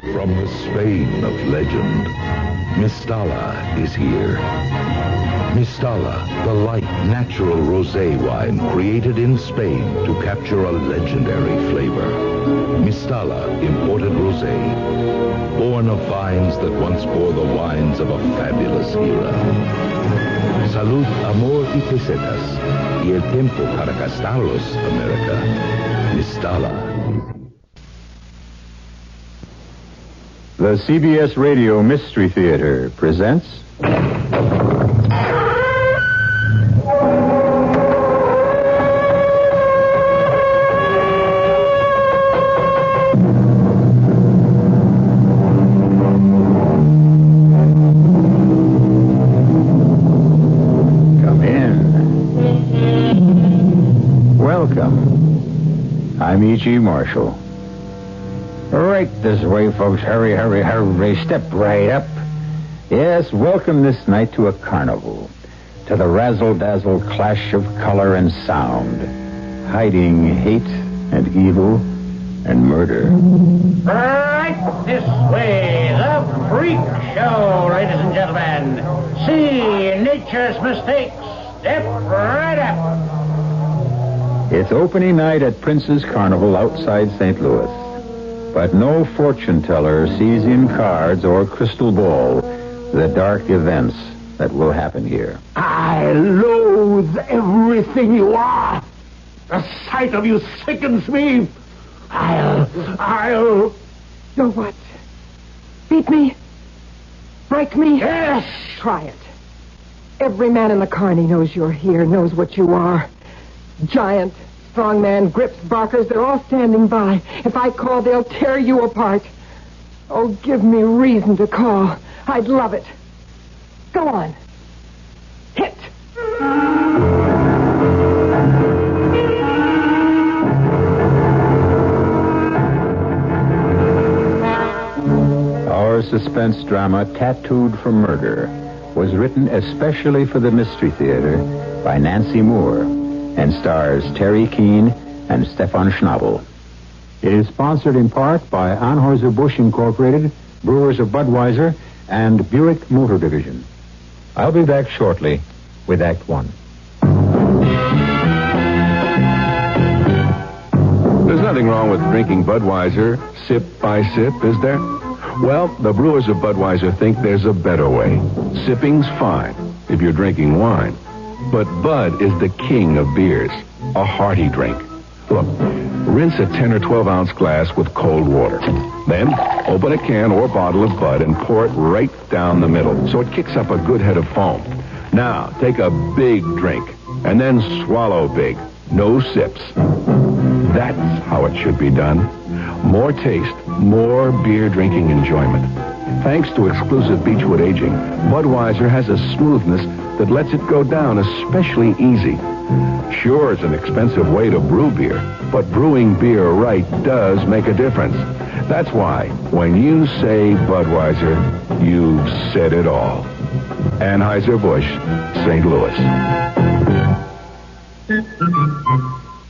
From the Spain of legend, Mistala is here. Mistala, the light, natural rosé wine created in Spain to capture a legendary flavor. Mistala, imported rosé, born of vines that once bore the wines of a fabulous era. Salud, amor y pesetas, y el tiempo para gastarlos, America. Mistala. The CBS Radio Mystery Theater presents... Come in. Welcome. I'm E.G. Marshall. Right this way, folks. Hurry, hurry, hurry. Step right up. Yes, welcome this night to a carnival. To the razzle-dazzle clash of color and sound. Hiding hate and evil and murder. Right this way. The freak show, ladies and gentlemen. See nature's mistakes. Step right up. It's opening night at Prince's Carnival outside St. Louis. But no fortune teller sees in cards or crystal ball the dark events that will happen here. I loathe everything you are. The sight of you sickens me. I'll... You'll what? Beat me? Break me? Yes. Try it. Every man in the carny knows you're here, knows what you are. Giant, strong man, grips, barkers, they're all standing by. If I call, they'll tear you apart. Oh, give me reason to call. I'd love it. Go on. Hit. Our suspense drama, Tattooed for Murder, was written especially for the Mystery Theater by Nancy Moore and stars Teri, Keane and Stefan Schnabel. It is sponsored in part by Anheuser-Busch Incorporated, Brewers of Budweiser, and Buick Motor Division. I'll be back shortly with Act One. There's nothing wrong with drinking Budweiser sip by sip, is there? Well, the Brewers of Budweiser think there's a better way. Sipping's fine if you're drinking wine. But Bud is the king of beers, a hearty drink. Look, rinse a 10 or 12 ounce glass with cold water. Then open a can or bottle of Bud and pour it right down the middle so it kicks up a good head of foam. Now, take a big drink and then swallow big. No sips. That's how it should be done. More taste, more beer drinking enjoyment. Thanks to exclusive Beechwood aging, Budweiser has a smoothness that lets it go down especially easy. Sure, it's an expensive way to brew beer, but brewing beer right does make a difference. That's why, when you say Budweiser, you've said it all. Anheuser-Busch, St. Louis.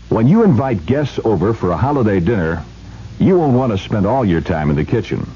When you invite guests over for a holiday dinner, you won't want to spend all your time in the kitchen.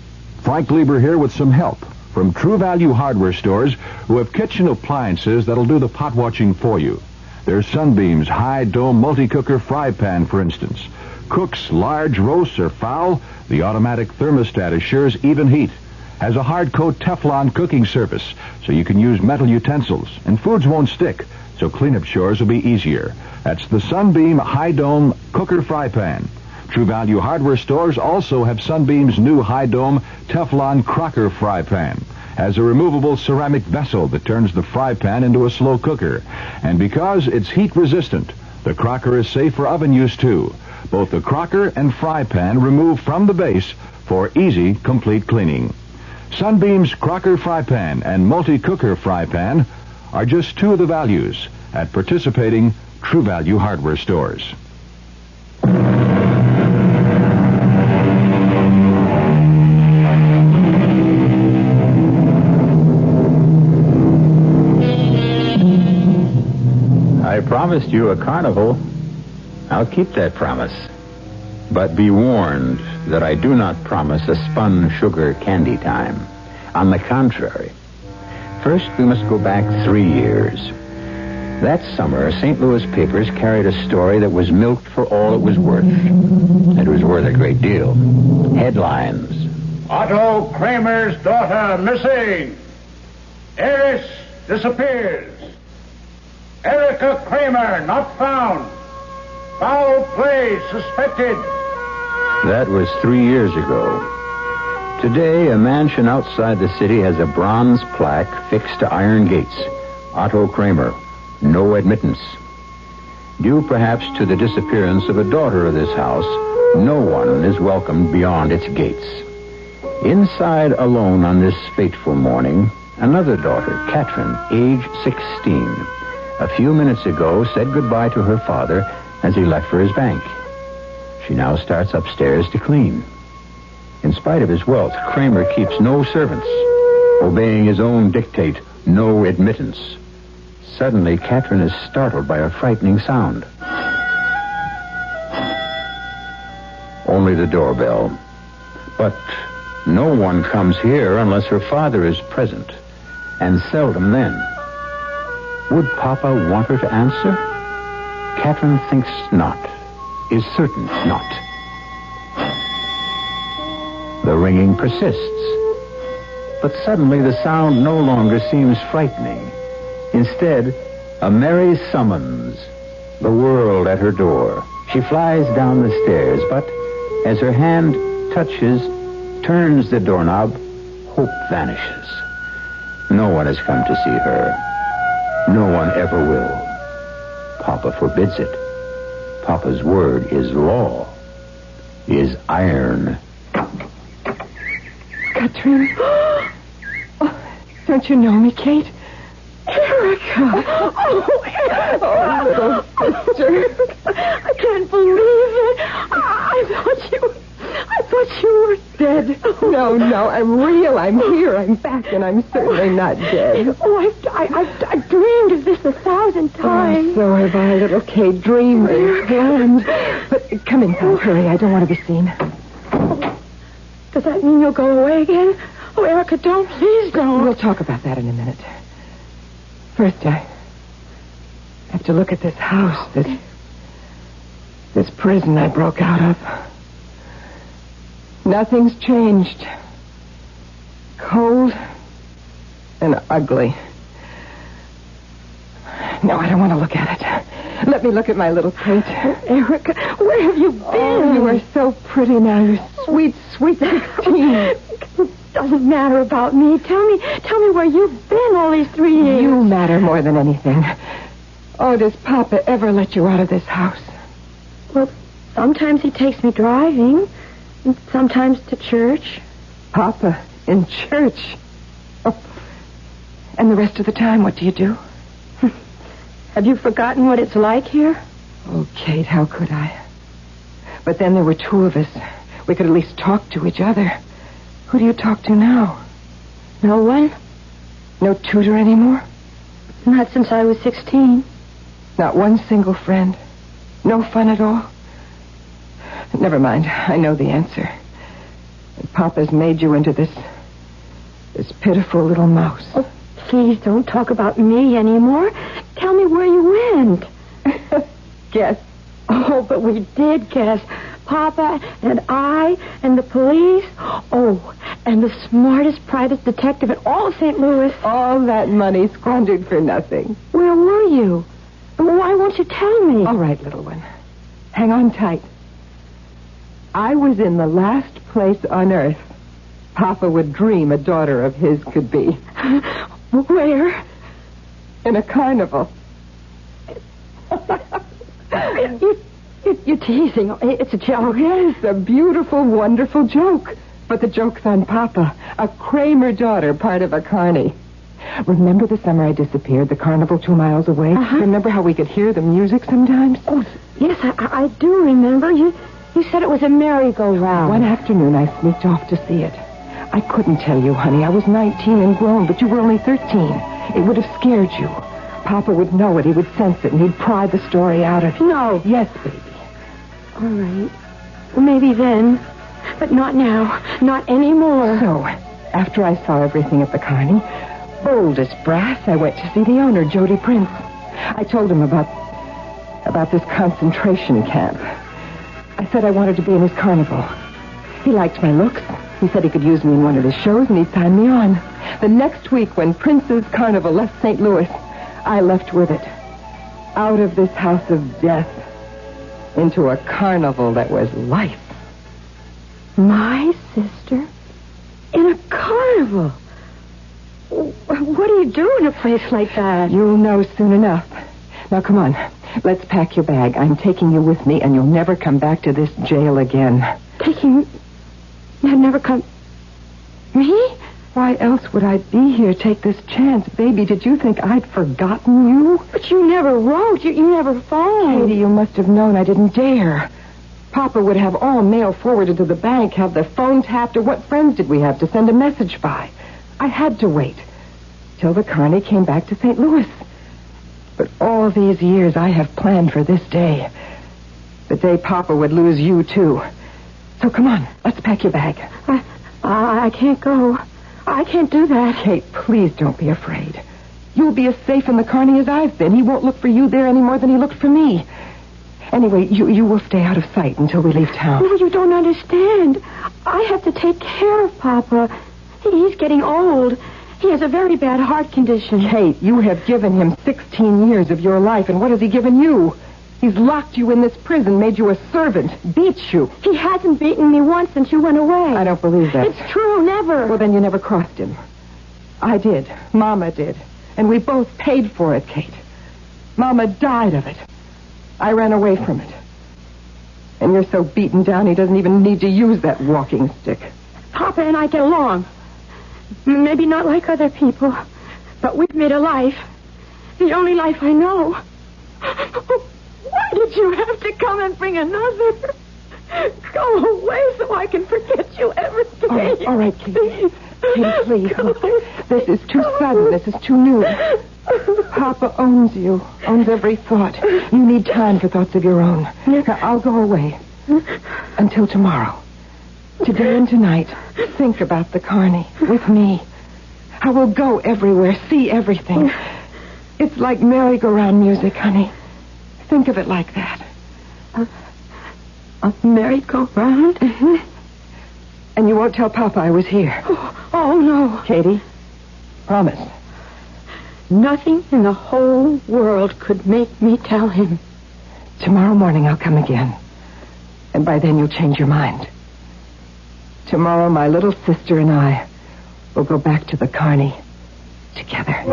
Frank Lieber here with some help from True Value Hardware Stores, who have kitchen appliances that'll do the pot watching for you. There's Sunbeam's high dome multi-cooker fry pan, for instance. Cooks large roasts or fowl, the automatic thermostat assures even heat. Has a hard coat Teflon cooking surface, so you can use metal utensils, and foods won't stick, so cleanup chores will be easier. That's the Sunbeam high dome cooker fry pan. True Value Hardware Stores also have Sunbeam's new high-dome Teflon crocker fry pan. Has a removable ceramic vessel that turns the fry pan into a slow cooker. And because it's heat-resistant, the crocker is safe for oven use, too. Both the crocker and fry pan remove from the base for easy, complete cleaning. Sunbeam's crocker fry pan and multi-cooker fry pan are just two of the values at participating True Value Hardware Stores. I promised you a carnival. I'll keep that promise. But be warned that I do not promise a spun sugar candy time. On the contrary. First, we must go back 3 years. That summer, St. Louis papers carried a story that was milked for all it was worth. It was worth a great deal. Headlines. Otto Kramer's daughter missing. Heiress disappears. Erica Kramer not found. Foul play suspected. That was 3 years ago. Today, a mansion outside the city has a bronze plaque fixed to iron gates. Otto Kramer, no admittance. Due perhaps to the disappearance of a daughter of this house, no one is welcomed beyond its gates. Inside alone on this fateful morning, another daughter, Catherine, age 16, a few minutes ago said goodbye to her father as he left for his bank. She now starts upstairs to clean. In spite of his wealth, Kramer keeps no servants, obeying his own dictate, no admittance. Suddenly, Catherine is startled by a frightening sound. Only the doorbell. But no one comes here unless her father is present, and seldom then. Would Papa want her to answer? Catherine thinks not, is certain not. The ringing persists. But suddenly the sound no longer seems frightening. Instead, a merry summons. The world at her door. She flies down the stairs, but as her hand turns the doorknob, hope vanishes. No one has come to see her. No one ever will. Papa forbids it. Papa's word is law, is iron. Catherine. Oh, don't you know me, Kate? Erica. Oh, Erica. Oh, little sister. I can't believe it. I thought you were dead. No, I'm real. I'm here. I'm back, and I'm certainly not dead. Oh, I've dreamed of this 1,000 times. Oh, so have I, little Kate. Dreamed and planned. But come inside. Hurry. I don't want to be seen. Does that mean you'll go away again? Oh, Erica, don't. Please don't. We'll talk about that in a minute. First, I have to look at this house, this prison I broke out of. Nothing's changed. Cold and ugly. No, I don't want to look at it. Let me look at my little Kate. Erica, where have you been? Oh, you are so pretty now. You sweet, sweet 16. It doesn't matter about me. Tell me where you've been all these 3 years. You matter more than anything. Oh, does Papa ever let you out of this house? Well, sometimes he takes me driving, and sometimes to church. Papa in church? Oh. And the rest of the time, what do you do? Have you forgotten what it's like here? Oh, Kate, how could I? But then there were two of us. We could at least talk to each other. Who do you talk to now? No one. No tutor anymore? Not since I was 16. Not one single friend? No fun at all? Never mind. I know the answer. Papa's made you into this pitiful little mouse. Oh, please don't talk about me anymore. Tell me where you went. Guess. Oh, but we did guess. Papa and I and the police. Oh, and the smartest private detective in all of St. Louis. All that money squandered for nothing. Where were you? Why won't you tell me? All right, little one. Hang on tight. I was in the last place on earth Papa would dream a daughter of his could be. Where? In a carnival. You're teasing. It's a joke. Yes, a beautiful, wonderful joke. But the joke's on Papa. A Kramer daughter, part of a carny. Remember the summer I disappeared, the carnival 2 miles away? Uh-huh. Remember how we could hear the music sometimes? Oh, yes, I do remember. You said it was a merry-go-round. One afternoon, I sneaked off to see it. I couldn't tell you, honey. I was 19 and grown, but you were only 13. It would have scared you. Papa would know it. He would sense it, and he'd pry the story out of you. No. Yes, baby. All right. Maybe then. But not now. Not anymore. So, after I saw everything at the carny, bold as brass, I went to see the owner, Jody Prince. I told him about this concentration camp. I said I wanted to be in his carnival. He liked my looks. He said he could use me in one of his shows, and he signed me on. The next week, when Prince's carnival left St. Louis, I left with it. Out of this house of death into a carnival that was life. My sister? In a carnival? What do you do in a place like that? You'll know soon enough. Now, come on. Let's pack your bag. I'm taking you with me, and you'll never come back to this jail again. Taking... I'd never come... Me? Why else would I be here? Take this chance. Baby, did you think I'd forgotten you? But you never wrote. You never phoned. Katie, you must have known I didn't dare. Papa would have all mail forwarded to the bank, have the phone tapped, or what friends did we have to send a message by? I had to wait till the carny came back to St. Louis. But all these years I have planned for this day. The day Papa would lose you, too. So come on, let's pack your bag. I can't go. I can't do that. Kate, please don't be afraid. You'll be as safe in the carny as I've been. He won't look for you there any more than he looked for me. Anyway, you will stay out of sight until we leave town. No, you don't understand. I have to take care of Papa. He's getting old. He has a very bad heart condition. Kate, you have given him 16 years of your life, and what has he given you? He's locked you in this prison, made you a servant, beats you. He hasn't beaten me once since you went away. I don't believe that. It's true, never. Well, then you never crossed him. I did. Mama did. And we both paid for it, Kate. Mama died of it. I ran away from it. And you're so beaten down he doesn't even need to use that walking stick. Papa and I get along. Maybe not like other people, but we've made a life. The only life I know. Why did you have to come and bring another? Go away so I can forget you every day. All right, Katie. Katie, please. Look, this is too sudden. This is too new. Papa owns you, owns every thought. You need time for thoughts of your own. Now, I'll go away until tomorrow. Today and tonight, think about the carny with me. I will go everywhere, see everything. It's like merry-go-round music, honey. Think of it like that. A merry-go-round? Mm-hmm. And you won't tell Papa I was here. Oh, no. Katie, promise. Nothing in the whole world could make me tell him. Tomorrow morning I'll come again. And by then you'll change your mind. Tomorrow my little sister and I will go back to the carny together.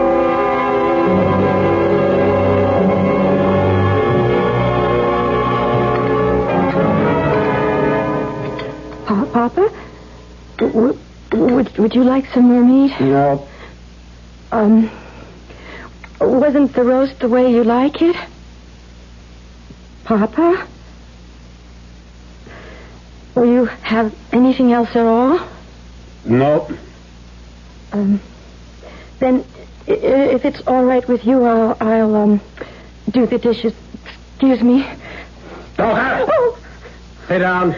Papa? Would you like some more meat? No. Wasn't the roast the way you like it? Papa? Will you have anything else at all? No. Then, if it's all right with you, I'll do the dishes. Excuse me. Daughter! Oh. Sit down.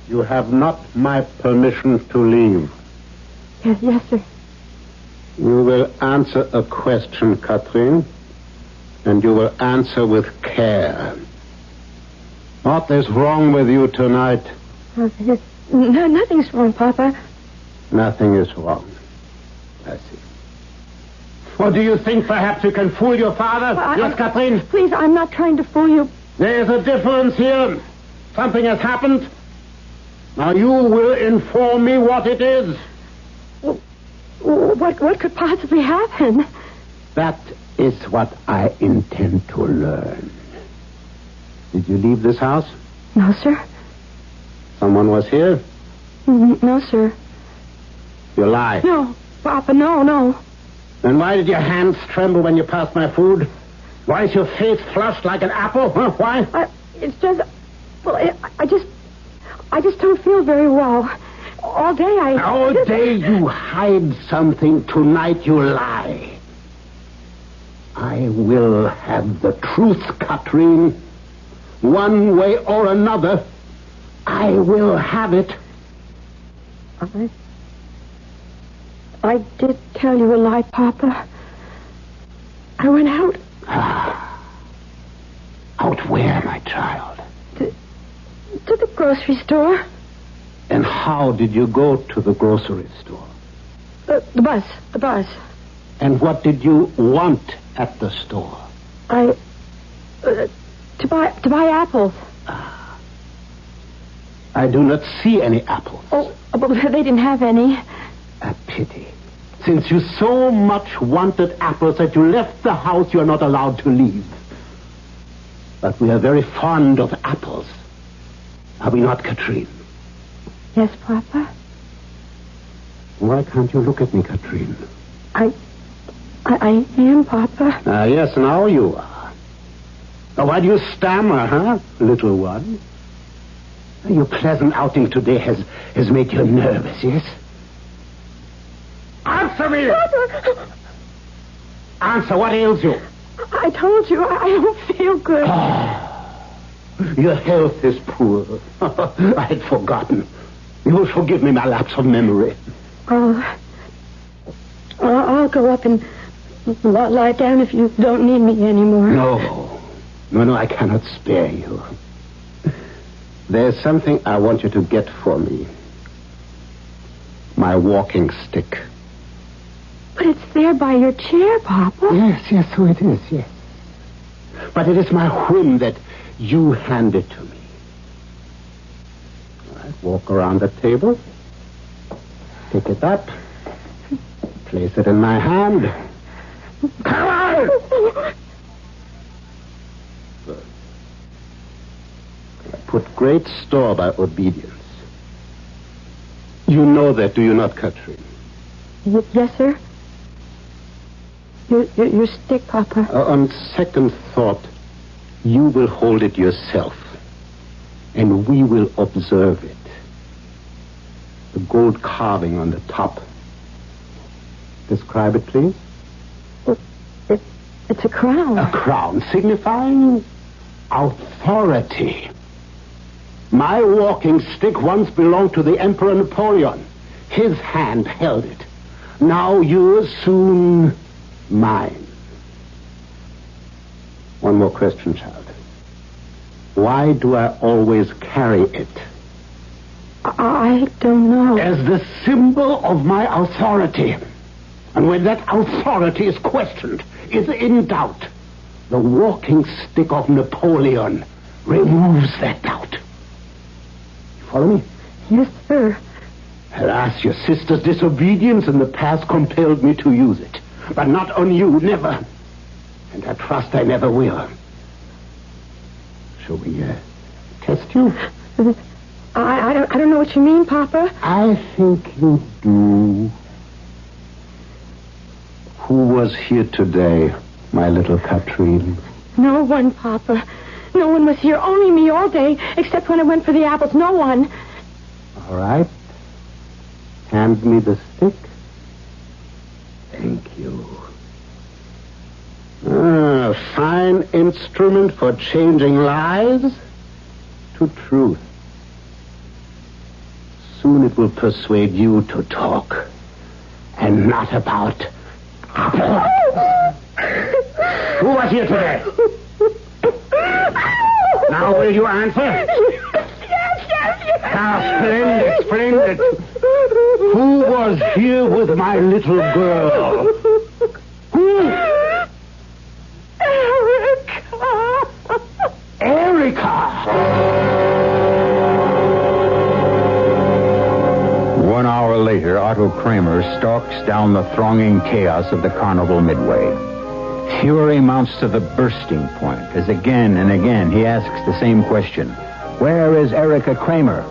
You have not my permission to leave. Yes, sir. You will answer a question, Catherine, and you will answer with care. What is wrong with you tonight? Nothing's wrong, Papa. Nothing is wrong. I see. Or do you think perhaps you can fool your father? Yes, Catherine? Please, I'm not trying to fool you. There is a difference here. Something has happened. Now you will inform me what it is. What could possibly happen? That is what I intend to learn. Did you leave this house? No, sir. Someone was here? No, sir. You lie. No, Papa, no. Then why did your hands tremble when you passed my food? Why is your face flushed like an apple? Huh? Why? It's just... Well, I just don't feel very well. All day All day you hide something. Tonight you lie. I will have the truth, Catherine. One way or another, I will have it. I did tell you a lie, Papa. I went out. Out where, my child? To the grocery store. And how did you go to the grocery store? The bus. And what did you want at the store? To buy apples. I do not see any apples. Oh, but they didn't have any. A pity. Since you so much wanted apples that you left the house, you are not allowed to leave. But we are very fond of apples. Are we not, Katrine? Yes, Papa. Why can't you look at me, Katrine? I am, Papa. Yes, now you are. Now, why do you stammer, huh, little one? Your pleasant outing today has made you nervous, yes? Answer me! Papa! Answer, what ails you? I told you, I don't feel good. Your health is poor. I had forgotten. You will forgive me my lapse of memory. I'll go up and lie down if you don't need me anymore. No, I cannot spare you. There's something I want you to get for me. My walking stick. But it's there by your chair, Papa. Yes, so it is, yes. But it is my whim that you hand it to me. All right, walk around the table. Pick it up. Place it in my hand. Come on! Good. I put great store by obedience. You know that, do you not, Katrine? Yes, sir. Your stick, Papa. On second thought, you will hold it yourself, and we will observe it. The gold carving on the top. Describe it, please. It's a crown. A crown signifying authority. My walking stick once belonged to the Emperor Napoleon. His hand held it. Now yours, soon mine. One more question, child. Why do I always carry it? I don't know. As the symbol of my authority. And when that authority is questioned, is in doubt, the walking stick of Napoleon removes that doubt. You follow me? Yes, sir. Alas, your sister's disobedience in the past compelled me to use it. But not on you, never. And I trust I never will. Shall we test you? I don't know what you mean, Papa. I think you do. Who was here today, my little Katrine? No one, Papa. No one was here. Only me all day, except when I went for the apples. No one. All right. Hand me the stick. Thank you. A fine instrument for changing lies to truth. Soon it will persuade you to talk, and not about apples. Who was here today? Now will you answer? Yes. Ah, splendid. Who was here with my little girl? Who? Erica! 1 hour later, Otto Kramer stalks down the thronging chaos of the carnival midway. Fury mounts to the bursting point as again and again he asks the same question. Where is Erica Kramer?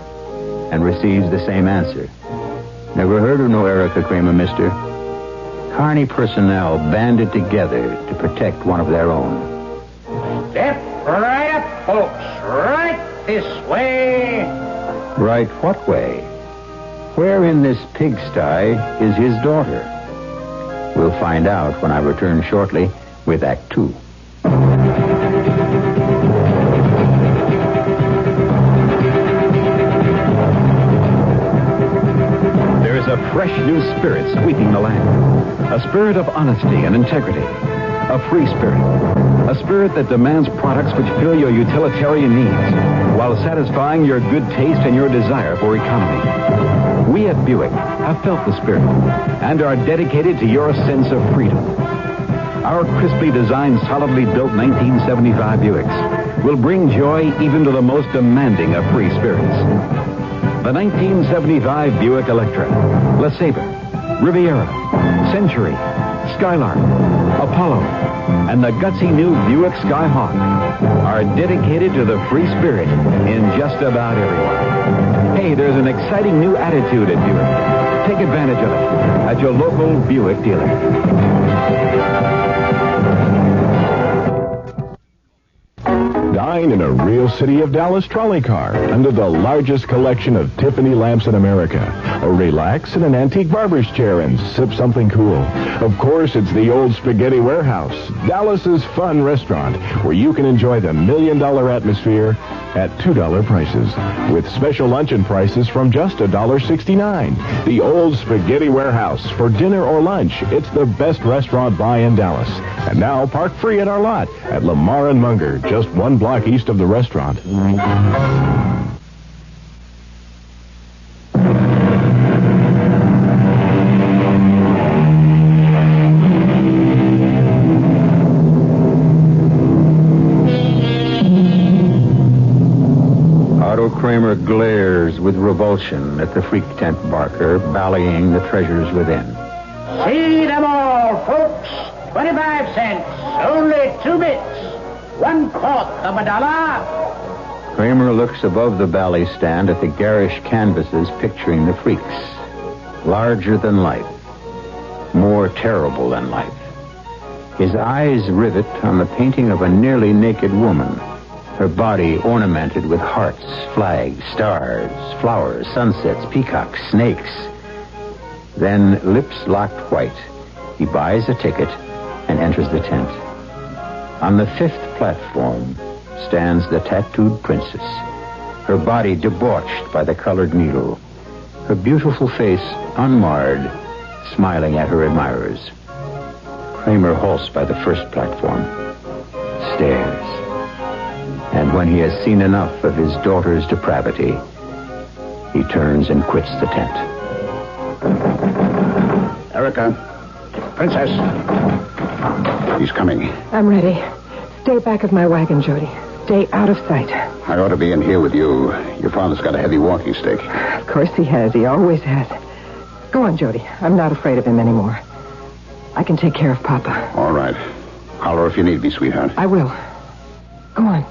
And receives the same answer. Never heard of no Erica Kramer, mister. Carny personnel banded together to protect one of their own. Step right up, folks. Right this way. Right what way? Where in this pigsty is his daughter? We'll find out when I return shortly with Act 2. new spirit sweeping the land. A spirit of honesty and integrity. A free spirit. A spirit that demands products which fill your utilitarian needs while satisfying your good taste and your desire for economy. We at Buick have felt the spirit and are dedicated to your sense of freedom. Our crisply designed, solidly built 1975 Buicks will bring joy even to the most demanding of free spirits. The 1975 Buick Electra, LeSabre, Riviera, Century, Skylark, Apollo, and the gutsy new Buick Skyhawk are dedicated to the free spirit in just about everyone. Hey, there's an exciting new attitude at Buick. Take advantage of it at your local Buick dealer. Dine in a real City of Dallas trolley car under the largest collection of Tiffany lamps in America. Or relax in an antique barber's chair and sip something cool. Of course, it's the Old Spaghetti Warehouse, Dallas's fun restaurant, where you can enjoy the $1 million atmosphere at $2 prices, with special luncheon prices from just $1.69. The Old Spaghetti Warehouse for dinner or lunch. It's the best restaurant buy in Dallas. And now park free at our lot at Lamar and Munger, just 1 block east of the restaurant. Kramer glares with revulsion at the freak tent barker ballying the treasures within. See them all, folks. 25 cents. Only 2 bits. 1/4 of $1. Kramer looks above the bally stand at the garish canvases picturing the freaks. Larger than life. More terrible than life. His eyes rivet on the painting of a nearly naked woman. Her body ornamented with hearts, flags, stars, flowers, sunsets, peacocks, snakes. Then, lips locked white, he buys a ticket and enters the tent. On the 5th platform stands the tattooed princess, her body debauched by the colored needle, her beautiful face unmarred, smiling at her admirers. Kramer halts by the 1st platform, stares. And when he has seen enough of his daughter's depravity, he turns and quits the tent. Erica, princess. He's coming. I'm ready. Stay back of my wagon, Jody. Stay out of sight. I ought to be in here with you. Your father's got a heavy walking stick. Of course he has. He always has. Go on, Jody. I'm not afraid of him anymore. I can take care of Papa. All right. Holler if you need me, sweetheart. I will. Go on.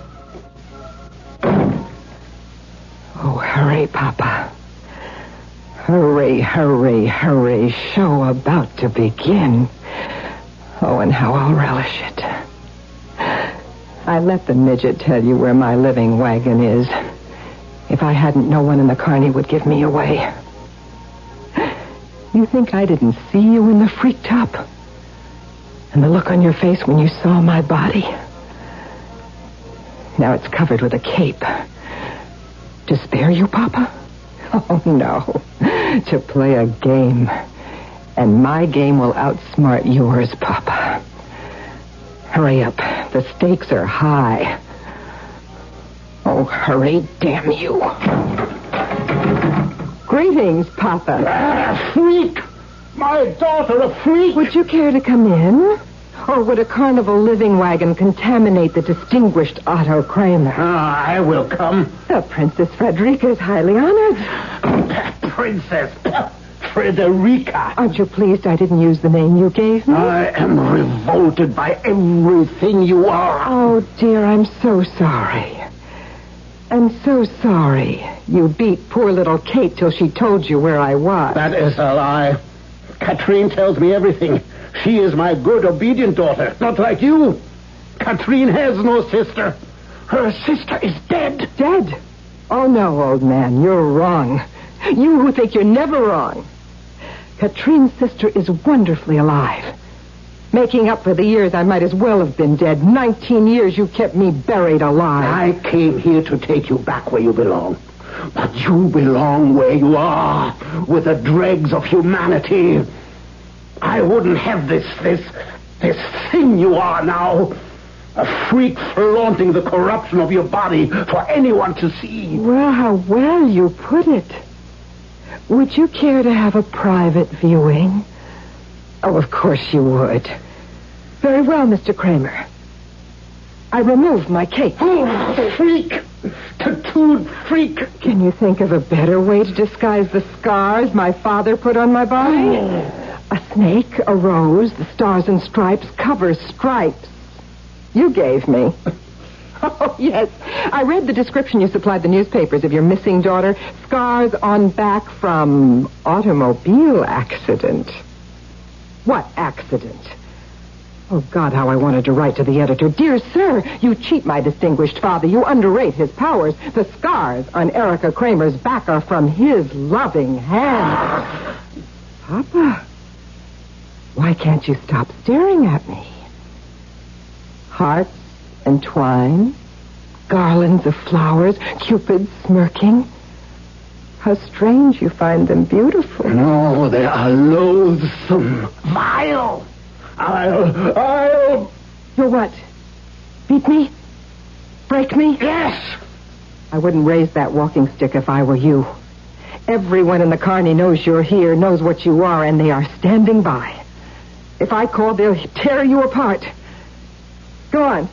Oh, hurry, Papa. Hurry, hurry, hurry. Show about to begin. Oh, and how I'll relish it. I let the midget tell you where my living wagon is. If I hadn't, no one in the carny would give me away. You think I didn't see you in the freak top? And the look on your face when you saw my body? Now it's covered with a cape. To spare you, Papa? Oh, no. To play a game. And my game will outsmart yours, Papa. Hurry up. The stakes are high. Oh, hurry, damn you. Greetings, Papa. Freak! My daughter, a freak! Would you care to come in? Or would a carnival living wagon contaminate the distinguished Otto Kramer? I will come. The Princess Frederica is highly honored. Princess Frederica. Aren't you pleased I didn't use the name you gave me? I am revolted by everything you are. Oh, dear, I'm so sorry. I'm so sorry you beat poor little Kate till she told you where I was. That is a lie. Katrine tells me everything. She is my good, obedient daughter, not like you. Katrine has no sister. Her sister is dead. Dead? Oh, no, old man, you're wrong. You who think you're never wrong. Katrine's sister is wonderfully alive. Making up for the years I might as well have been dead. 19 years you kept me buried alive. I came here to take you back where you belong. But you belong where you are, with the dregs of humanity. I wouldn't have this thing you are now. A freak flaunting the corruption of your body for anyone to see. Well, how well you put it. Would you care to have a private viewing? Oh, of course you would. Very well, Mr. Kramer. I removed my cape. Oh, freak! Tattooed freak! Can you think of a better way to disguise the scars my father put on my body? A snake, a rose, the stars and stripes, cover stripes. You gave me. Oh, yes. I read the description you supplied the newspapers of your missing daughter. Scars on back from automobile accident. What accident? Oh, God, how I wanted to write to the editor. Dear sir, you cheat my distinguished father. You underrate his powers. The scars on Erica Kramer's back are from his loving hand. Papa, why can't you stop staring at me? Hearts and twine, garlands of flowers, Cupid smirking. How strange you find them beautiful. No, they are loathsome, vile. I'll... You'll what? Beat me? Break me? Yes! I wouldn't raise that walking stick if I were you. Everyone in the carny knows you're here, knows what you are, and they are standing by. If I call, they'll tear you apart. Go on.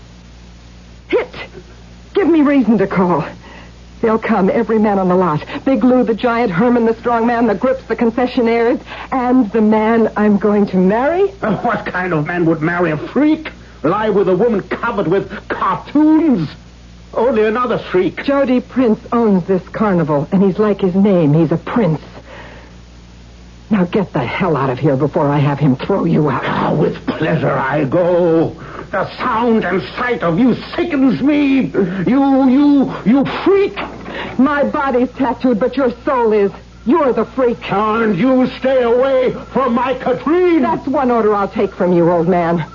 Hit! Give me reason to call. They'll come, every man on the lot. Big Lou, the giant, Herman, the strong man, the grips, the concessionaires, and the man I'm going to marry. What kind of man would marry a freak? Lie with a woman covered with cartoons? Only another freak. Jody Prince owns this carnival, and he's like his name. He's a prince. Now get the hell out of here before I have him throw you out. Ah, with pleasure I go. The sound and sight of you sickens me. You freak. My body's tattooed, but your soul is. You're the freak. And you stay away from my Katrine. That's one order I'll take from you, old man.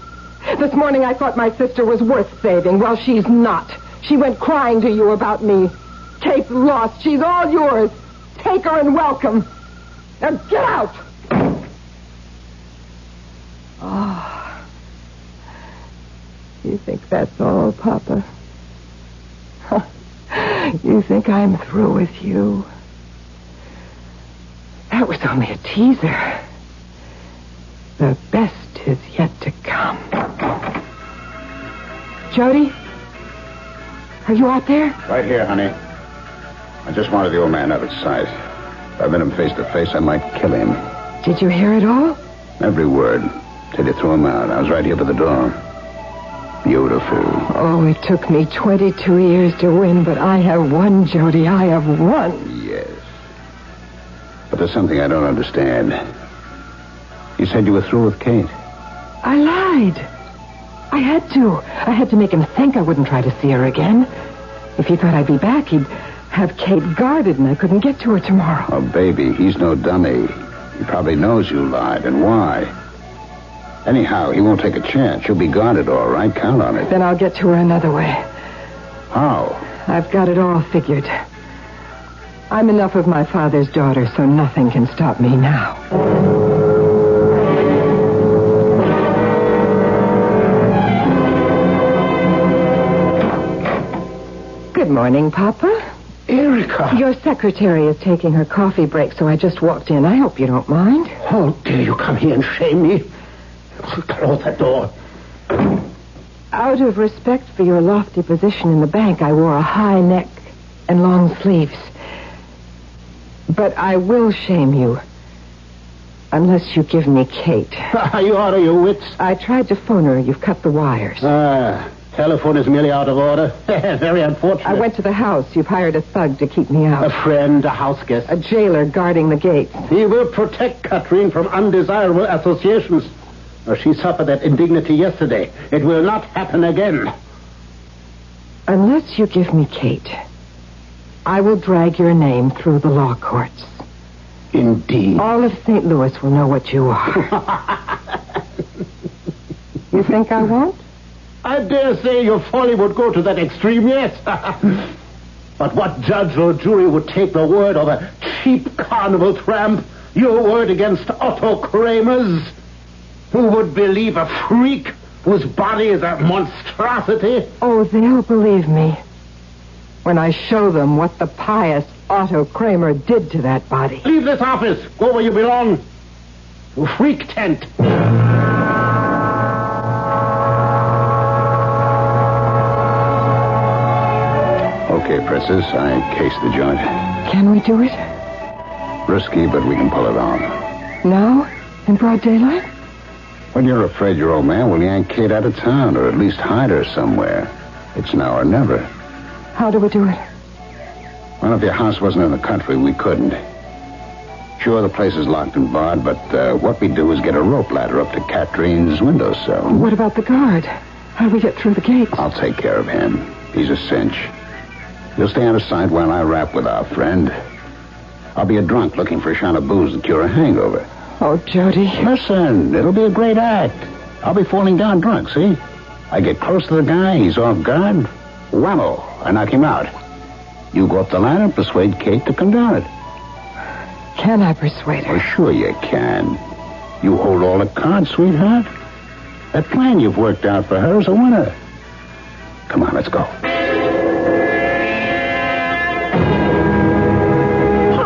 This morning I thought my sister was worth saving. Well, she's not. She went crying to you about me. Kate's lost. She's all yours. Take her and welcome. Now get out! Oh. You think that's all, Papa? You think I'm through with you? That was only a teaser. The best is yet to come. Jody? Are you out there? Right here, honey. I just wanted the old man out of sight. If I met him face to face, I might kill him. Did you hear it all? Every word. Till you threw him out. I was right here by the door. Beautiful. Oh, it took me 22 years to win, but I have won, Jody. I have won. Yes. But there's something I don't understand. You said you were through with Kate. I lied. I had to. I had to make him think I wouldn't try to see her again. If he thought I'd be back, he'd have Kate guarded and I couldn't get to her tomorrow. Oh, baby, he's no dummy. He probably knows you lied and why. Anyhow, he won't take a chance. She'll be guarded, all right? Count on it. Then I'll get to her another way. How? I've got it all figured. I'm enough of my father's daughter, so nothing can stop me now. Good morning, Papa. Erica. Your secretary is taking her coffee break, so I just walked in. I hope you don't mind. How dare you come here and shame me? Close that door. Out of respect for your lofty position in the bank, I wore a high neck and long sleeves. But I will shame you. Unless you give me Kate. Are you out of your wits? I tried to phone her. You've cut the wires. Telephone is merely out of order. Very unfortunate. I went to the house. You've hired a thug to keep me out. A friend, a house guest. A jailer guarding the gates. He will protect Katrine from undesirable associations. She suffered that indignity yesterday. It will not happen again. Unless you give me Kate, I will drag your name through the law courts. Indeed. All of St. Louis will know what you are. You think I won't? I dare say your folly would go to that extreme, yes. But what judge or jury would take the word of a cheap carnival tramp, your word against Otto Kramer's? Who would believe a freak whose body is a monstrosity? Oh, they'll believe me when I show them what the pious Otto Kramer did to that body. Leave this office. Go where you belong. To freak tent. Okay, Princess, I cased the joint. Can we do it? Risky, but we can pull it off. Now? In broad daylight? When you're afraid your old man will yank Kate out of town, or at least hide her somewhere. It's now or never. How do we do it? Well, if your house wasn't in the country, we couldn't. Sure, the place is locked and barred, but what we do is get a rope ladder up to Katrine's windowsill. What about the guard? How do we get through the gates? I'll take care of him. He's a cinch. You'll stay out of sight while I rap with our friend. I'll be a drunk looking for a shot of booze to cure a hangover. Oh, Jody. Listen, it'll be a great act. I'll be falling down drunk, see? I get close to the guy, he's off guard. Whammo, I knock him out. You go up the ladder and persuade Kate to come down it. Can I persuade her? Oh, sure you can. You hold all the cards, sweetheart. That plan you've worked out for her is a winner. Come on, let's go.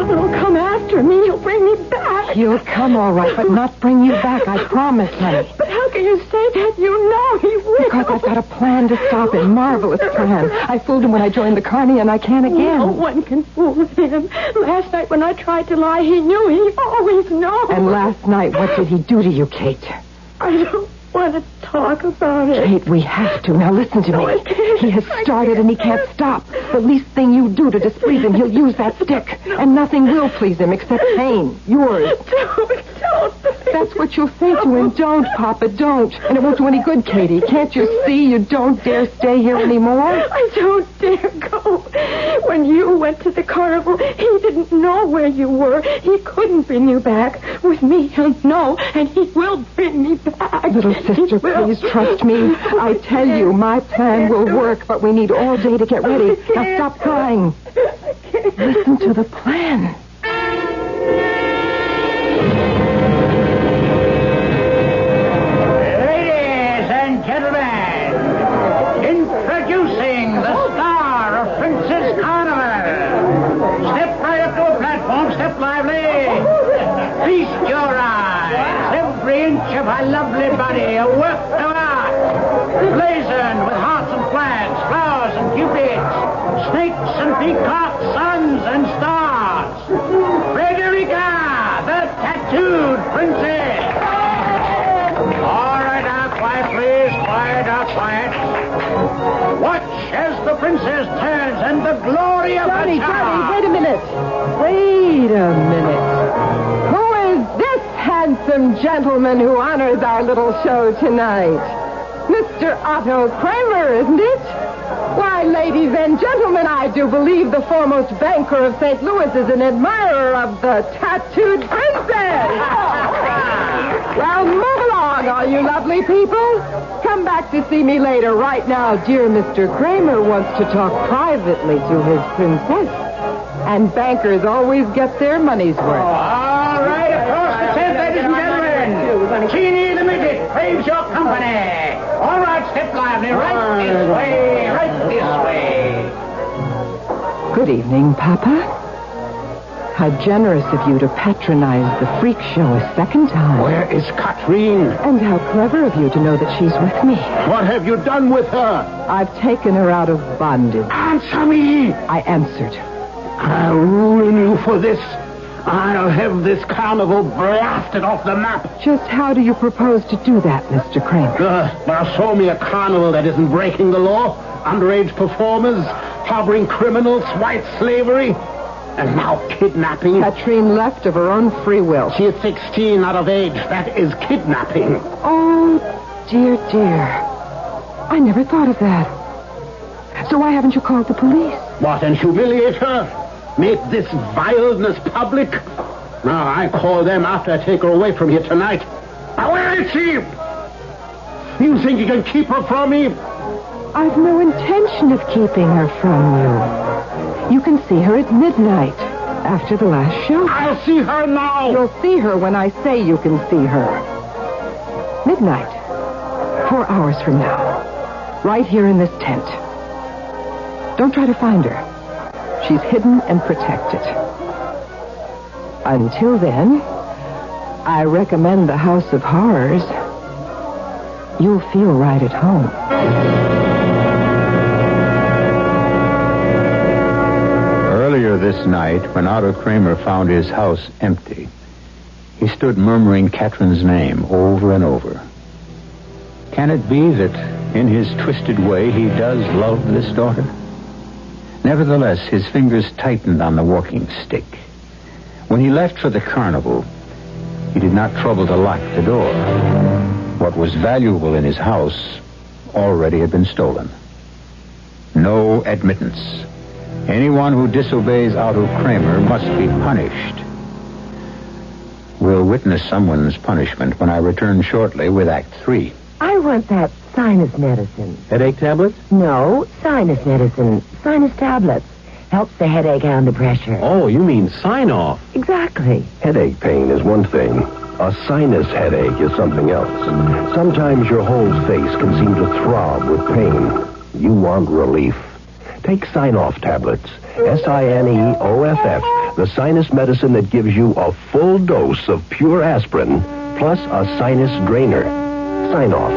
He'll come after me. He'll bring me back. He'll come all right, but not bring you back, I promise, honey. But how can you say that? You know he will. Because I've got a plan to stop him. Marvelous plan. I fooled him when I joined the carny, and I can again. No one can fool him. Last night when I tried to lie, he knew. He always knows. And last night, what did he do to you, Kate? I don't want to talk about it. Kate, we have to. Now listen to me. I can't. He has started and he can't stop. The least thing you do to displease him, he'll use that stick. And nothing will please him except pain. Yours. Don't. That's what you'll say to him. Don't, Papa, don't. And it won't do any good, Katie. Can't you see you don't dare stay here anymore? I don't dare go. When you went to the carnival, he didn't know where you were. He couldn't bring you back. With me, he'll know, and he will bring me back. Little sister, please trust me. I tell you, my plan will work, but we need all day to get ready. Now stop crying. Listen to the plan. Ladies and gentlemen, introducing the star of Princess Carnival. Step right up to a platform, step lively. Feast your eyes. Every inch of her lovely body a work of art. Blazoned with hearts and flags, flowers and cupids, snakes and peacocks, suns and stars. Frederica, the tattooed princess. All right, now, quiet, please. Quiet, now, quiet. Watch as the princess turns and the glory of her Johnny, charm. wait a minute. Wait a minute. Who is this handsome gentleman who honors our little show tonight? Mr. Otto Kramer, isn't it? Why, ladies and gentlemen, I do believe the foremost banker of St. Louis is an admirer of the tattooed princess. Well, move along, all you lovely people. Come back to see me later. Right now, dear Mr. Kramer wants to talk privately to his princess. And bankers always get their money's worth. All right, across the tent, ladies and gentlemen. Keane the midget craves your company. All right, step lively. Right this way, right this way. Good evening, Papa. How generous of you to patronize the freak show a second time. Where is Katrine? And how clever of you to know that she's with me. What have you done with her? I've taken her out of bondage. Answer me! I answered. I'll ruin you for this. I'll have this carnival blasted off the map. Just how do you propose to do that, Mr. Kramer? Now show me a carnival that isn't breaking the law. Underage performers, harboring criminals, white slavery, and now kidnapping. Katrine left of her own free will. She is 16, out of age. That is kidnapping. Oh, dear, dear. I never thought of that. So why haven't you called the police? What, and humiliate her? Make this vileness public? Now, I call them after I take her away from here tonight. Now, where is she? You think you can keep her from me? I've no intention of keeping her from you. You can see her at midnight, after the last show. I'll see her now. You'll see her when I say you can see her. Midnight. 4 hours from now. Right here in this tent. Don't try to find her. She's hidden and protected. Until then, I recommend the House of Horrors. You'll feel right at home. Earlier this night, when Otto Kramer found his house empty, he stood murmuring Catherine's name over and over. Can it be that, in his twisted way, he does love this daughter? Nevertheless, his fingers tightened on the walking stick. When he left for the carnival, he did not trouble to lock the door. What was valuable in his house already had been stolen. No admittance. Anyone who disobeys Otto Kramer must be punished. We'll witness someone's punishment when I return shortly with Act 3. I want that sinus medicine. Headache tablets? No, sinus medicine. Sinus tablets. Helps the headache and the pressure. Oh, you mean sign-off. Exactly. Headache pain is one thing. A sinus headache is something else. Sometimes your whole face can seem to throb with pain. You want relief. Take Sign-Off tablets. SINEOFF. The sinus medicine that gives you a full dose of pure aspirin plus a sinus drainer. Sign-Off.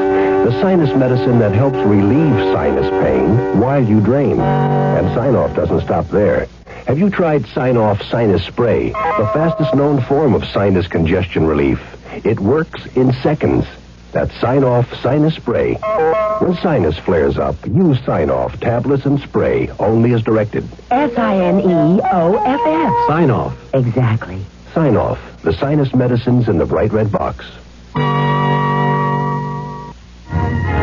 The sinus medicine that helps relieve sinus pain while you drain. And Sign-Off doesn't stop there. Have you tried Sign-Off Sinus Spray, the fastest known form of sinus congestion relief? It works in seconds. That's Sign-Off Sinus Spray. When sinus flares up, use Sign-Off tablets and spray, only as directed. SINEOFF. Sign-Off. Exactly. Sign-Off, the sinus medicines in the bright red box.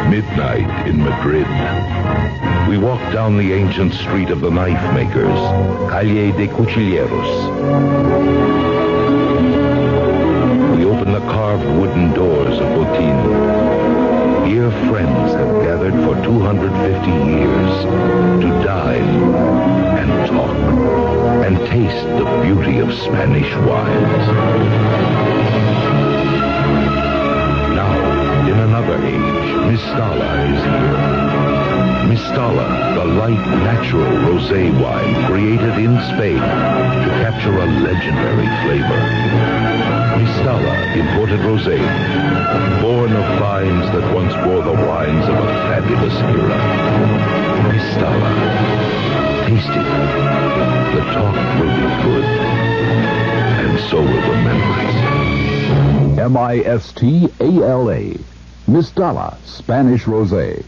Midnight in Madrid. We walk down the ancient street of the knife makers, Calle de Cuchilleros. We open the carved wooden doors of Botín. Here friends have gathered for 250 years to dine and talk and taste the beauty of Spanish wines. Now, in another age, Mistala is here. Mistala, the light, natural rosé wine created in Spain to capture a legendary flavor. Mistala, imported rosé, born of vines that once bore the wines of a fabulous era. Mistala, taste it. The talk will be good, and so will the memories. Mistala, Mistala, Spanish Rosé.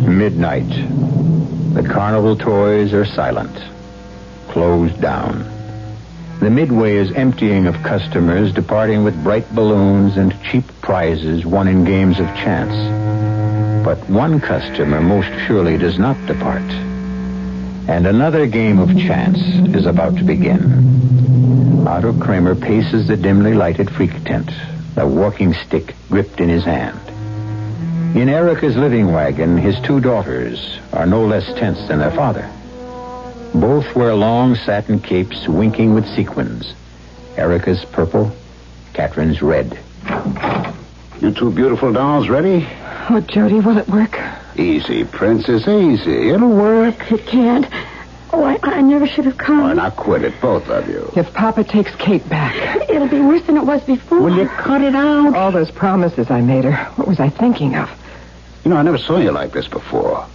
Midnight. The carnival toys are silent, closed down. The midway is emptying of customers, departing with bright balloons and cheap prizes won in games of chance. But one customer most surely does not depart. And another game of chance is about to begin. Otto Kramer paces the dimly lighted freak tent, the walking stick gripped in his hand. In Erica's living wagon, his two daughters are no less tense than their father. Both wear long satin capes winking with sequins. Erica's purple, Catherine's red. You two beautiful dolls ready? Oh, Jody, will it work? Easy, Princess, easy. It'll work. It can't. Oh, I never should have come. Oh, now quit it, both of you. If Papa takes Kate back. It'll be worse than it was before. Will you cut it out? All those promises I made her. What was I thinking of? You know, I never saw you like this before.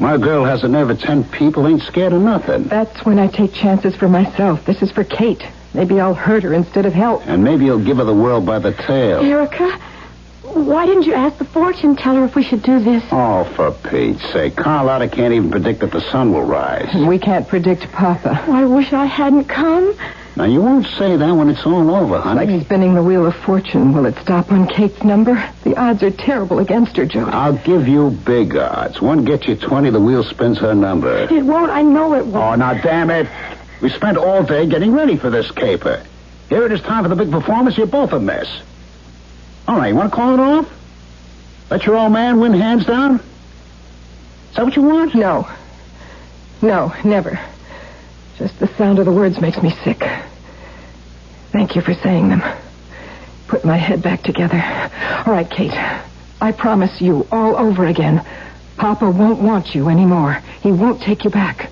My girl has a nerve of 10 people, ain't scared of nothing. That's when I take chances for myself. This is for Kate. Maybe I'll hurt her instead of help. And maybe you'll give her the world by the tail. Erica, why didn't you ask the fortune teller if we should do this? Oh, for Pete's sake. Carlotta can't even predict that the sun will rise. And we can't predict Papa. Oh, I wish I hadn't come. Now, you won't say that when it's all over, honey. Like spinning the wheel of fortune. Will it stop on Kate's number? The odds are terrible against her, Jody. I'll give you big odds. One gets you 20, the wheel spins her number. It won't. I know it won't. Oh, now, damn it. We spent all day getting ready for this caper. Here it is time for the big performance. You're both a mess. All right, you want to call it off? Let your old man win hands down? Is that what you want? No. No, never. Just the sound of the words makes me sick. Thank you for saying them. Put my head back together. All right, Kate. I promise you all over again. Papa won't want you anymore. He won't take you back.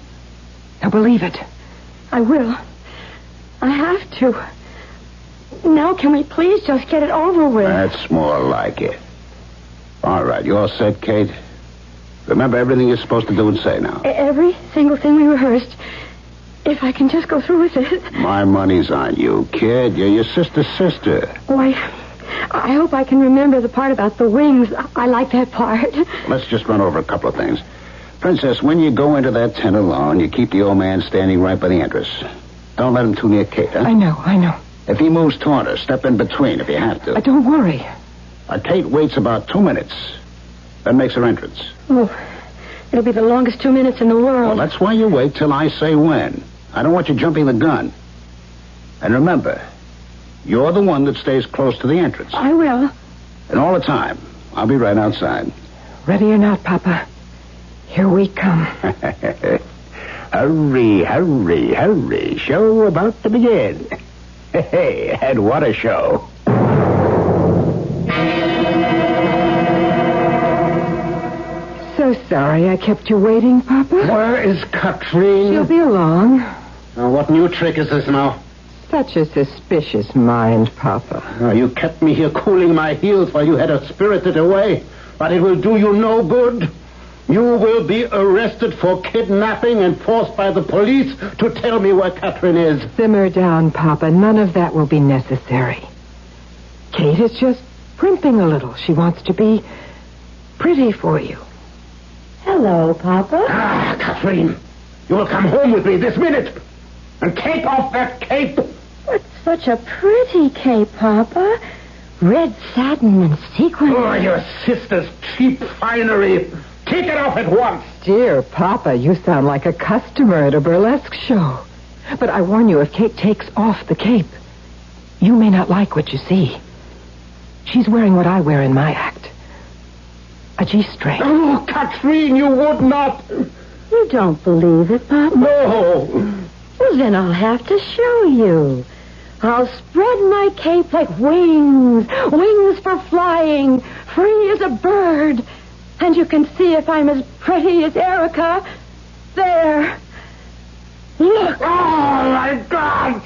Now believe it. I will. I have to. Now can we please just get it over with? That's more like it. All right, you all set, Kate? Remember everything you're supposed to do and say now. Every single thing we rehearsed. If I can just go through with it. My money's on you, kid. You're your sister's sister. Why, I hope I can remember the part about the wings. I like that part. Let's just run over a couple of things. Princess, when you go into that tent alone, you keep the old man standing right by the entrance. Don't let him too near Kate, huh? I know. If he moves toward her, step in between if you have to. Don't worry. Kate waits about 2 minutes, then makes her entrance. Oh, it'll be the longest 2 minutes in the world. Well, that's why you wait till I say when. I don't want you jumping the gun. And remember, you're the one that stays close to the entrance. I will. And all the time, I'll be right outside. Ready or not, Papa, here we come. Hurry, hurry, hurry. Show about to begin. Hey, and what a show. So sorry I kept you waiting, Papa. Where is Katrine? She'll be along. What new trick is this now? Such a suspicious mind, Papa. You kept me here cooling my heels while you had her spirited away. But it will do you no good. You will be arrested for kidnapping and forced by the police to tell me where Katrine is. Simmer down, Papa. None of that will be necessary. Kate is just primping a little. She wants to be pretty for you. Hello, Papa. Katrine, you will come home with me this minute and take off that cape. It's such a pretty cape, Papa. Red satin and sequins. Oh, your sister's cheap finery. Take it off at once. Dear Papa, you sound like a customer at a burlesque show. But I warn you, if Kate takes off the cape, you may not like what you see. She's wearing what I wear in my act. A G-string. Oh, Katrine, you would not. You don't believe it, Papa? No. Well, then I'll have to show you. I'll spread my cape like wings. Wings for flying. Free as a bird. And you can see if I'm as pretty as Erica. There. Look. Oh, my God.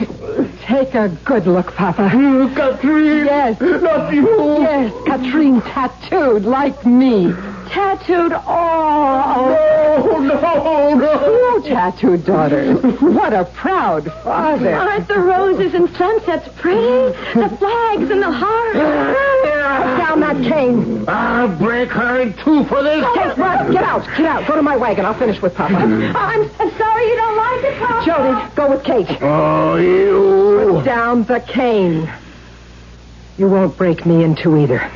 Take a good look, Papa. Katrine. Yes. Not you. Yes, Katrine tattooed like me. Tattooed all. No. Two tattooed daughters. What a proud father. Aren't the roses and sunsets pretty? The flags and the hearts. Put down that cane. I'll break her in two for this. Kate, run. Get out. Go to my wagon. I'll finish with Papa. I'm sorry you don't like it, Papa. Jody, go with Kate. Oh, you. Put down the cane. You won't break me in two either.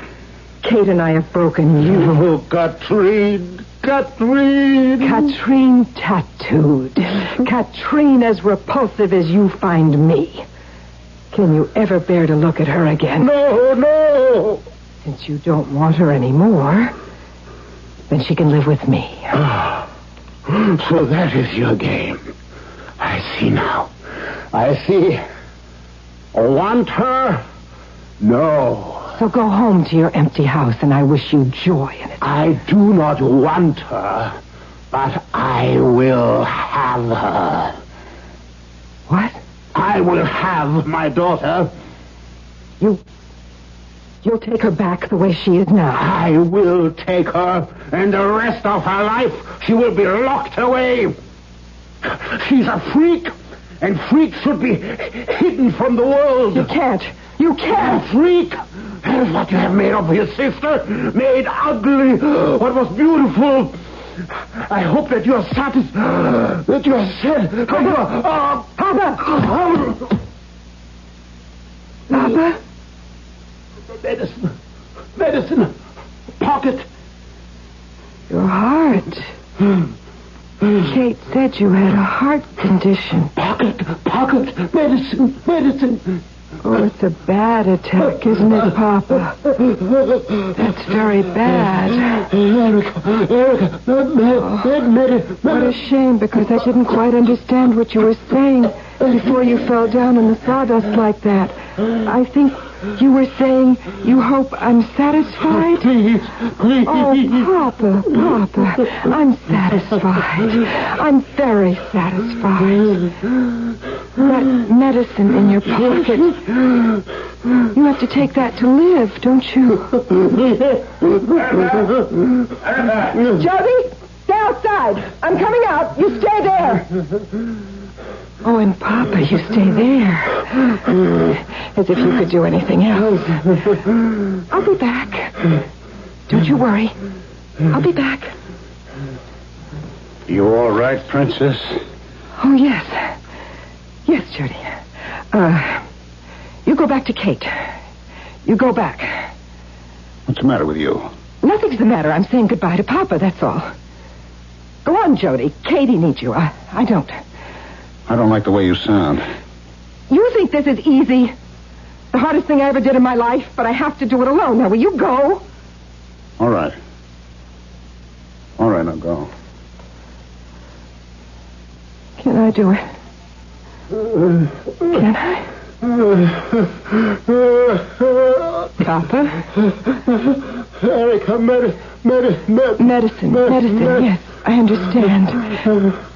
Kate and I have broken you. Oh, Katrine. Katrine tattooed. Katrine as repulsive as you find me. Can you ever bear to look at her again? No. Since you don't want her anymore, then she can live with me. So that is your game. I see now. I see. Want her? No. So go home to your empty house, and I wish you joy in it. I do not want her, but I will have her. What? I will have my daughter. You'll take her back the way she is now. I will take her, and the rest of her life she will be locked away. She's a freak, and freaks should be hidden from the world. You can't. A freak. That is what you have made of your sister. Made ugly what was beautiful. I hope that you are satisfied. That you are said. Papa! Papa? Medicine. Pocket. Your heart. Kate said you had a heart condition. Pocket. Medicine. Oh, it's a bad attack, isn't it, Papa? That's very bad. Erica, What a shame, because I didn't quite understand what you were saying before you fell down in the sawdust like that. I think you were saying you hope I'm satisfied? Please. Oh, Papa, I'm satisfied. I'm very satisfied. That medicine in your pocket, you have to take that to live, don't you? Jody, stay outside. I'm coming out. You stay there. Oh, and Papa, you stay there. As if you could do anything else. I'll be back. Don't you worry. I'll be back. You all right, Princess? Oh, yes. Yes, Jody. You go back to Kate. You go back. What's the matter with you? Nothing's the matter. I'm saying goodbye to Papa, that's all. Go on, Jody. Katie needs you. I don't. I don't like the way you sound. You think this is easy? The hardest thing I ever did in my life, but I have to do it alone. Now, will you go? All right. All right, now go. Can I do it? Can I? Papa? Erica, Medicine, yes. I understand.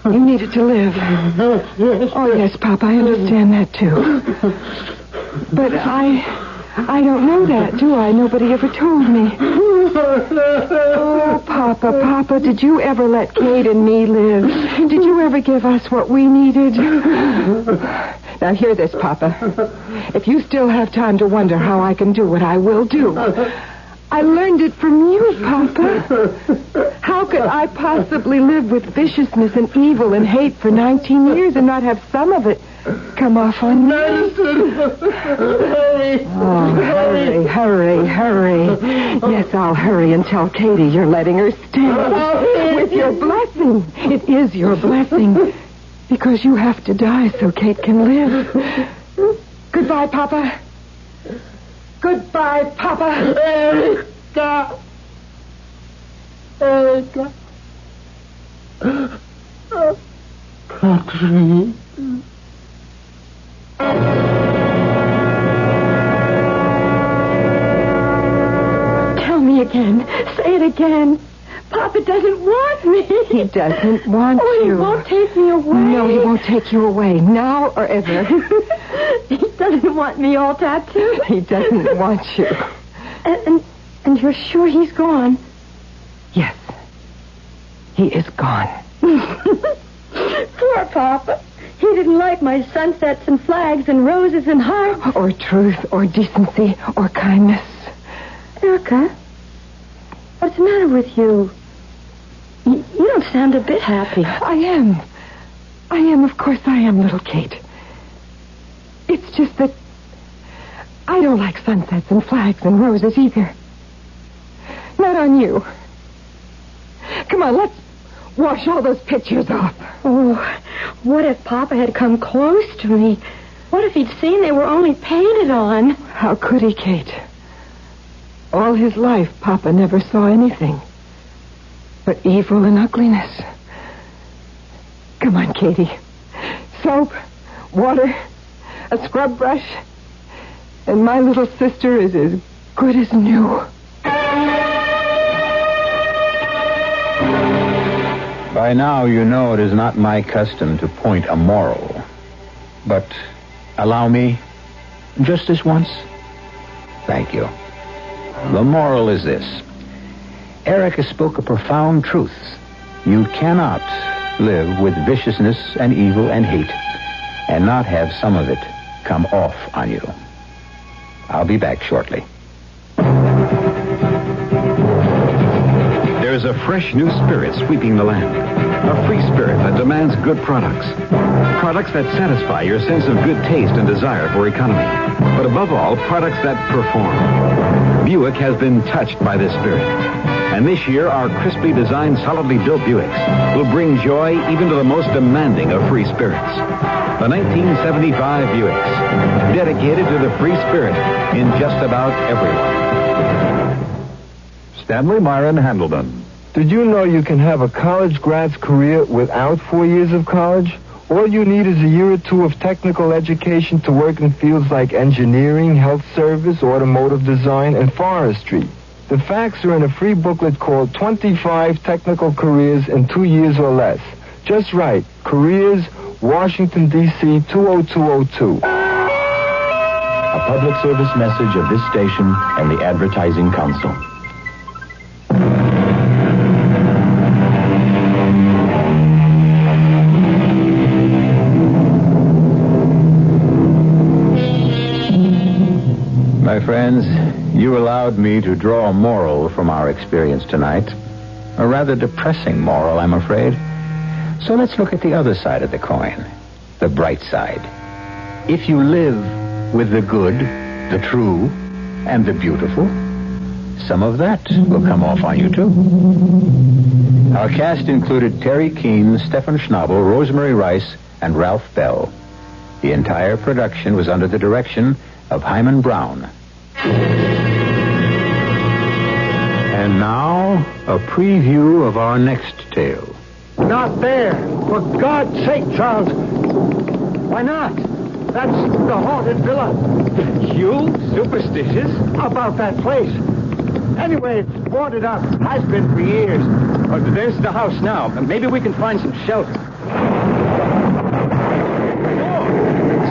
You need it to live. Oh, yes, Papa, I understand that, too. But I don't know that, do I? Nobody ever told me. Oh, Papa, did you ever let Kate and me live? Did you ever give us what we needed? Now, hear this, Papa. If you still have time to wonder how I can do what I will do, I learned it from you, Papa. How could I possibly live with viciousness and evil and hate for 19 years and not have some of it come off on me? Oh, hurry. Yes, I'll hurry and tell Katie you're letting her stay. With your blessing. It is your blessing. Because you have to die so Kate can live. Goodbye, Papa. Goodbye, Papa. Erica. Patrick. Tell me again. Say it again. Papa doesn't want me. He doesn't want you. you. He won't take me away. No, he won't take you away, now or ever. He doesn't want me all tattooed. He doesn't want you. And you're sure he's gone? Yes. He is gone. Poor Papa. He didn't like my sunsets and flags and roses and hearts. Or truth, or decency, or kindness. Erica, what's the matter with you? You don't sound a bit happy. I am. Of course I am, little Kate. It's just that I don't like sunsets and flags and roses either. Not on you. Come on, let's wash all those pictures off. Oh, what if Papa had come close to me? What if he'd seen they were only painted on? How could he, Kate? All his life, Papa never saw anything but evil and ugliness. Come on, Katie. Soap, water, a scrub brush, and my little sister is as good as new. By now, you know it is not my custom to point a moral. But allow me, just this once. Thank you. The moral is this. Erica spoke a profound truth. You cannot live with viciousness and evil and hate and not have some of it come off on you. I'll be back shortly. There's a fresh new spirit sweeping the land. A free spirit that demands good products. Products that satisfy your sense of good taste and desire for economy. But above all, products that perform. Buick has been touched by this spirit. And this year, our crisply designed, solidly built Buicks will bring joy even to the most demanding of free spirits. The 1975 Buicks. dedicated to the free spirit in just about everyone. Stanley Myron Handelman. Did you know you can have a college grad's career without 4 years of college? All you need is a year or two of technical education to work in fields like engineering, health service, automotive design, and forestry. The facts are in a free booklet called 25 Technical Careers in 2 years or less. Just write, Careers, Washington, D.C. 20202. A public service message of this station and the Advertising Council. My friends, you allowed me to draw a moral from our experience tonight. A rather depressing moral, I'm afraid. So let's look at the other side of the coin, the bright side. If you live with the good, the true, and the beautiful, some of that will come off on you, too. Our cast included Teri, Keane, Stefan Schnabel, Rosemary Rice, and Ralph Bell. The entire production was under the direction of Himan Brown. And now, a preview of our next tale. Not there. For God's sake, Charles. Why not? That's the haunted villa. You? Superstitious? About that place. Anyway, it's boarded up. Has been for years. There's the house now. Maybe we can find some shelter. The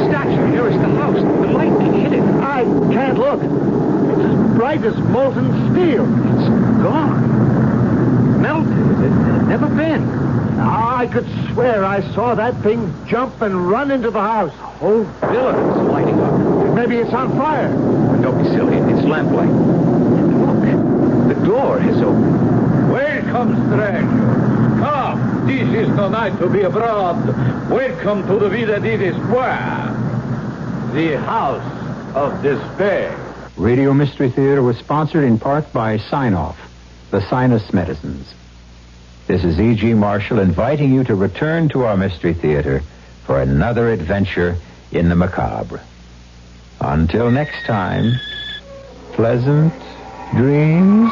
statue nearest the house. The lightning hit it. I can't look. It's as bright as molten steel. It's gone. Melted. It had never been. I could swear I saw that thing jump and run into the house. The whole villa is lighting up. Maybe it's on fire. Don't be silly. It's lamplight. Look. The door has opened. Welcome, stranger. Come. This is no night to be abroad. Welcome to the Villa di Square. The House of Despair. Radio Mystery Theater was sponsored in part by Sign-Off, the sinus medicines. This is E.G. Marshall inviting you to return to our Mystery Theater for another adventure in the macabre. Until next time, pleasant dreams.